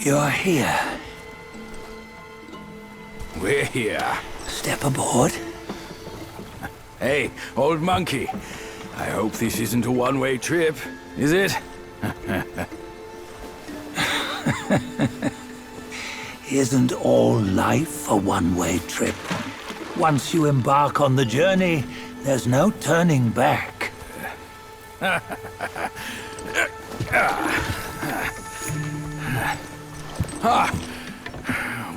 You're here. We're here. Step aboard. Hey, old monkey. I hope this isn't a one-way trip, is it? Isn't all life a one-way trip? Once you embark on the journey, there's no turning back.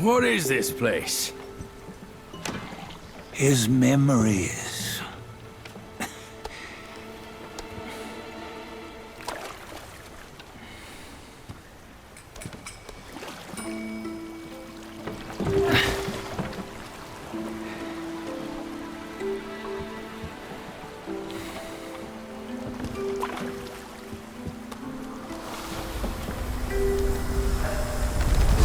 What is this place? His memories.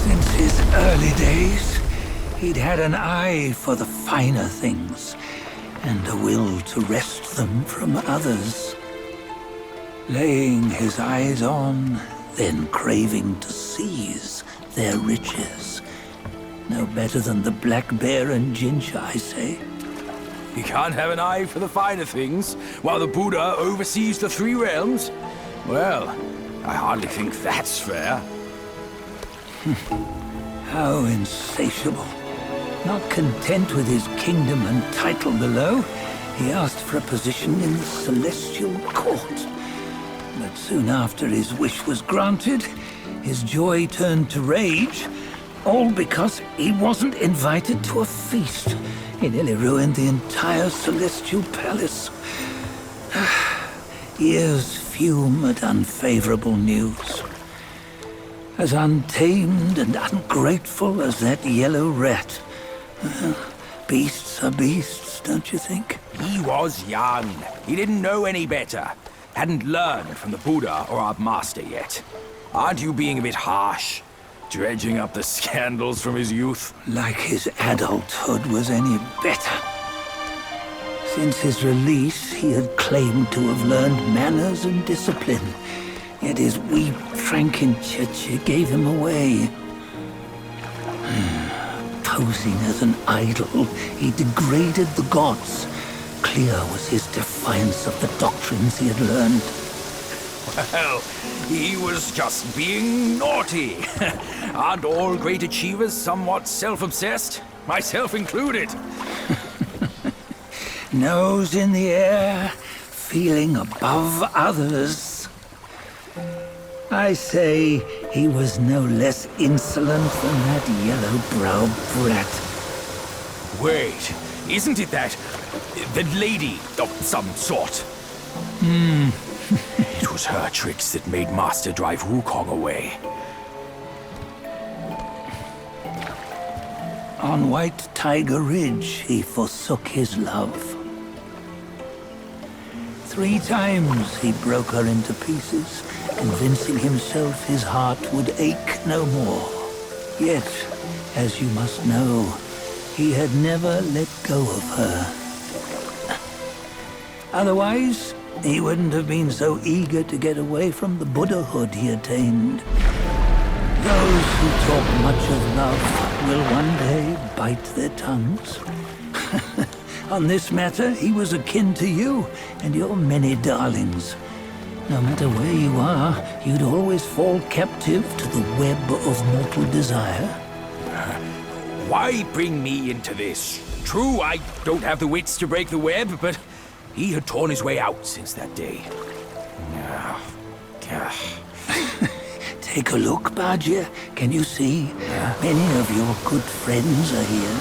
Since his early days, he'd had an eye for the finer things, and a will to wrest them from others. Laying his eyes on, then craving to seize their riches. No better than the black bear and ginger, I say. You can't have an eye for the finer things, while the Buddha oversees the three realms? Well, I hardly think that's fair. How insatiable. Not content with his kingdom and title below, he asked for a position in the celestial court. But soon after his wish was granted, his joy turned to rage, all because he wasn't invited to a feast. He nearly ruined the entire celestial palace. Ears fume at unfavorable news. As untamed and ungrateful as that yellow rat. Beasts are beasts, don't you think? He was young. He didn't know any better. Hadn't learned from the Buddha or our master yet. Aren't you being a bit harsh? Dredging up the scandals from his youth? Like his adulthood was any better. Since his release, he had claimed to have learned manners and discipline. Yet his weak Frankenchurch gave him away. Posing as an idol, he degraded the gods. Clear was his defiance of the doctrines he had learned. Well, he was just being naughty. Aren't all great achievers somewhat self-obsessed? Myself included. Nose in the air, feeling above others. I say he was no less insolent than that yellow-browed brat. Wait, isn't it that lady of some sort? It was her tricks that made Master drive Wukong away. On White Tiger Ridge, he forsook his love. 3 times he broke her into pieces, convincing himself his heart would ache no more. Yet, as you must know, he had never let go of her. Otherwise, he wouldn't have been so eager to get away from the Buddhahood he attained. Those who talk much of love will one day bite their tongues. On this matter, he was akin to you and your many darlings. No matter where you are, you'd always fall captive to the web of mortal desire. Why bring me into this? True, I don't have the wits to break the web, but he had torn his way out since that day. Take a look, Bajia. Can you see? Many of your good friends are here.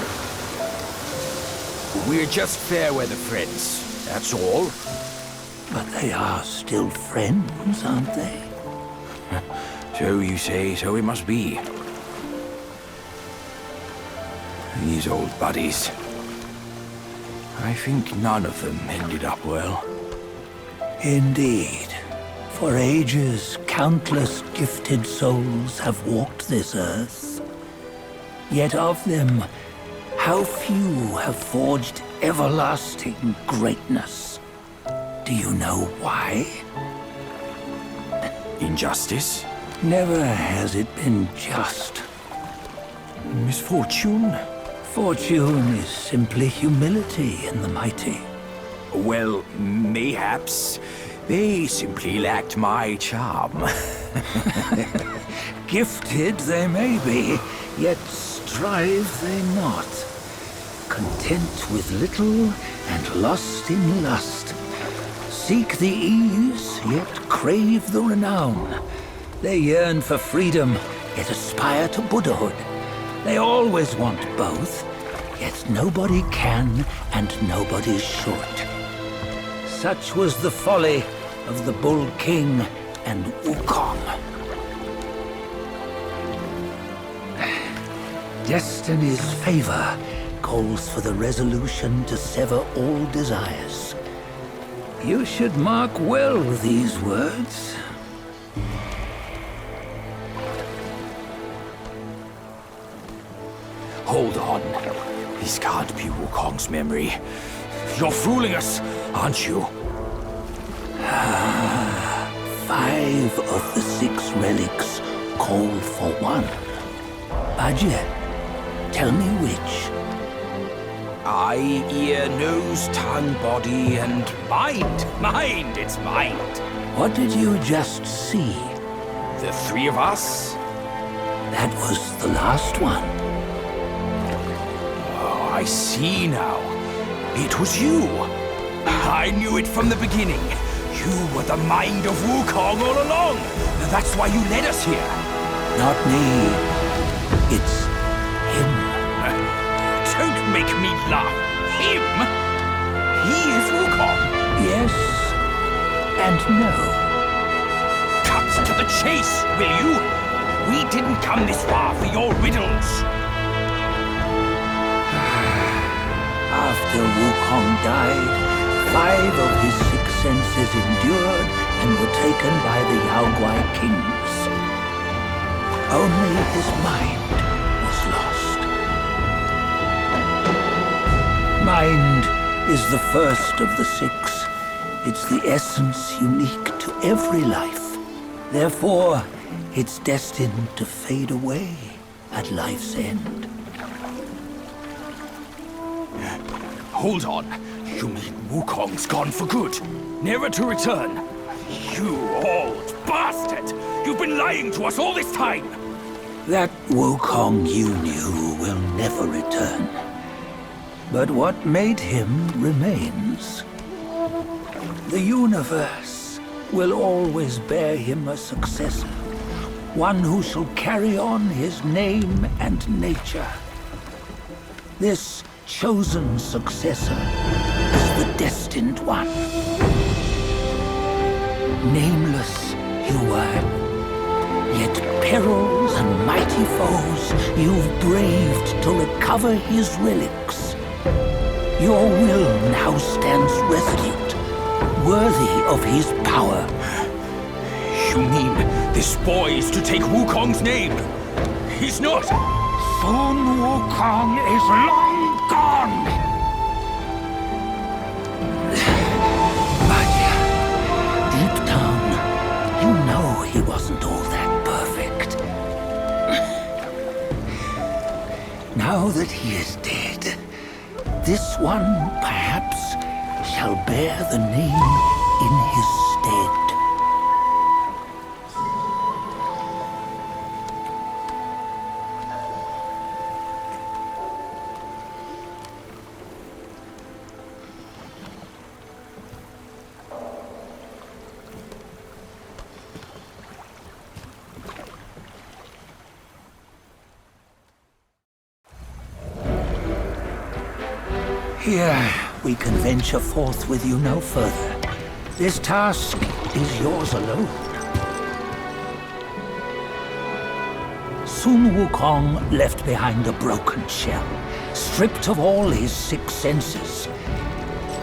We're just fair-weather friends, that's all. But they are still friends, aren't they? So you say, so it must be. These old buddies. I think none of them ended up well. Indeed. For ages, countless gifted souls have walked this earth. Yet of them, how few have forged everlasting greatness? Do you know why? Injustice? Never has it been just. Misfortune? Fortune is simply humility in the mighty. Well, mayhaps they simply lacked my charm. Gifted they may be, yet strive they not. Content with little and lost in lust. Seek the ease, yet crave the renown. They yearn for freedom, yet aspire to Buddhahood. They always want both, yet nobody can and nobody should. Such was the folly of the Bull King and Wukong. Destiny's favor calls for the resolution to sever all desires. You should mark well these words. Hold on. This can't be Wukong's memory. You're fooling us, aren't you? 5 of the 6 relics call for one. Bajie, tell me which. Eye, ear, nose, tongue, body, and mind. Mind, it's mind. What did you just see? The 3 of us? That was the last one. Oh, I see now. It was you. I knew it from the beginning. You were the mind of Wukong all along. That's why you led us here. Not me. It's him. Don't make me laugh. Him? He is Wukong. Yes and no. Cut to the chase, will you? We didn't come this far for your riddles. After Wukong died, 5 of his 6 senses endured and were taken by the Yaoguai kings. Only his mind was lost. Mind is the first of the 6. It's the essence unique to every life. Therefore, it's destined to fade away at life's end. Hold on. You mean Wukong's gone for good? Never to return? You old bastard! You've been lying to us all this time! That Wukong you knew will never return. But what made him remains. The universe will always bear him a successor. One who shall carry on his name and nature. This chosen successor is the Destined One. Nameless you were, yet perils and mighty foes you've braved to recover his relics. Your will now stands resolute, worthy of his power. You mean this boy is to take Wukong's name? He's not! Sun Wukong is long gone! Bajie, deep down, you know he wasn't all that perfect. Now that he is dead, this one, perhaps, shall bear the name in his stead. Here, we can venture forth with you no further. This task is yours alone. Sun Wukong left behind a broken shell, stripped of all his 6 senses.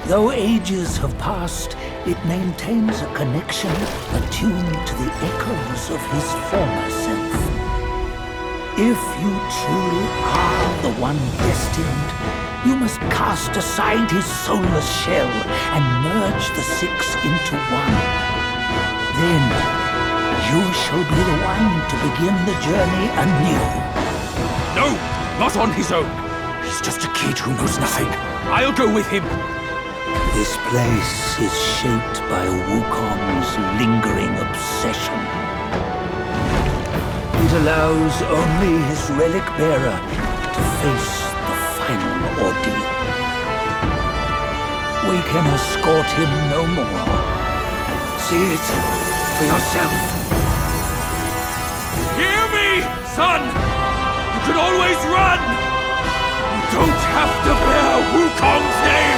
Though ages have passed, it maintains a connection attuned to the echoes of his former self. If you truly are the one destined, you must cast aside his soulless shell and merge the 6 into one. Then, you shall be the one to begin the journey anew. No, not on his own. He's just a kid who knows nothing. I'll go with him. This place is shaped by Wukong's lingering obsession. It allows only his relic bearer to face the final ordeal. We can escort him no more. See it for yourself. Hear me, son! You can always run! You don't have to bear Wukong's name!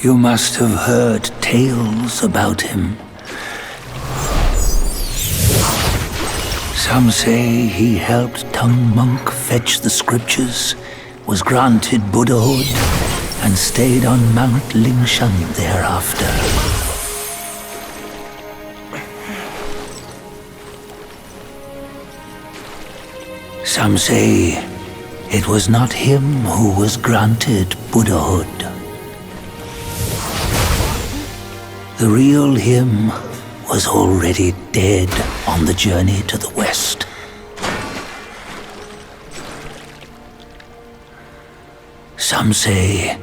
You must have heard tales about him. Some say he helped Tung Monk fetch the scriptures, was granted Buddhahood, and stayed on Mount Lingshan thereafter. Some say it was not him who was granted Buddhahood. The real him was already dead on the journey to the west. Some say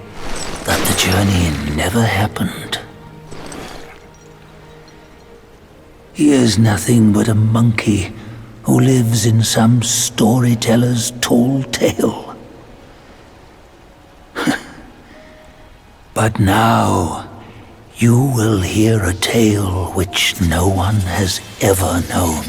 that the journey never happened. He is nothing but a monkey who lives in some storyteller's tall tale. But now, you will hear a tale which no one has ever known.